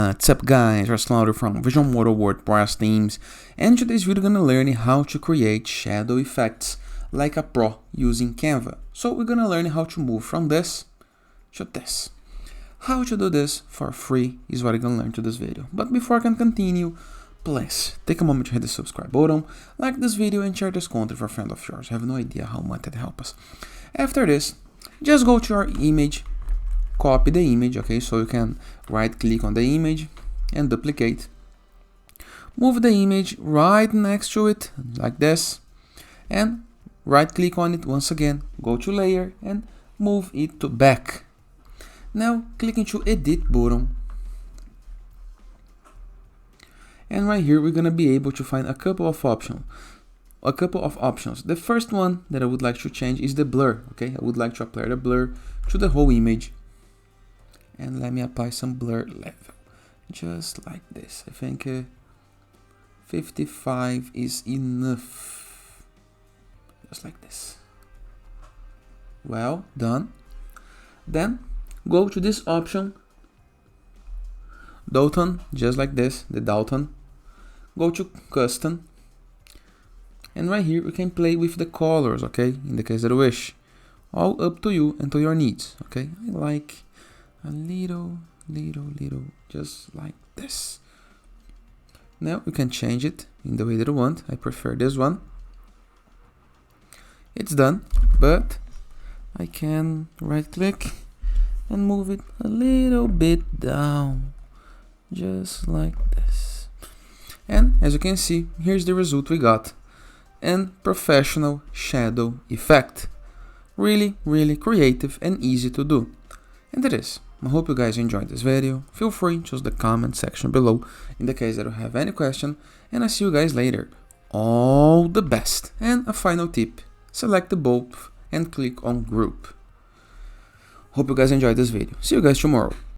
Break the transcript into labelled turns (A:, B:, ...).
A: What's up guys, it's Claudio from Visual Modo WordPress themes, and today's video we're gonna learn how to create shadow effects like a pro using Canva. So we're gonna learn how to move from this to this. How to do this for free is what you're gonna learn to this video. But before I can continue, please take a moment to hit the subscribe button, like this video and share this content for a friend of yours. I have no idea how much that helps us. After this, just go to your image, copy the image, okay, so you can right click on the image and duplicate. Move the image right next to it like this and right click on it once again, go to layer and move it to back. Now click into edit button, and right here we're gonna be able to find a couple of options. The first one that I would like to change is the blur, okay? I would like to apply the blur to the whole image. And let me apply some blur level, just like this. I think 55 is enough, just like this. Well done. Then go to this option, Dalton, just like this, the Dalton. Go to custom, and right here we can play with the colors, okay, in the case that you wish. All up to you and to your needs, okay? I like a little, just like this. Now you can change it in the way that you want. I prefer this one. It's done, but I can right click and move it a little bit down, just like this. And as you can see, here's the result we got. And professional shadow effect. Really creative and easy to do. And it is. I hope you guys enjoyed this video. Feel free to use the comment section below in the case that you have any question, and I see you guys later. All the best. And a final tip, select the both and click on group. Hope you guys enjoyed this video. See you guys tomorrow.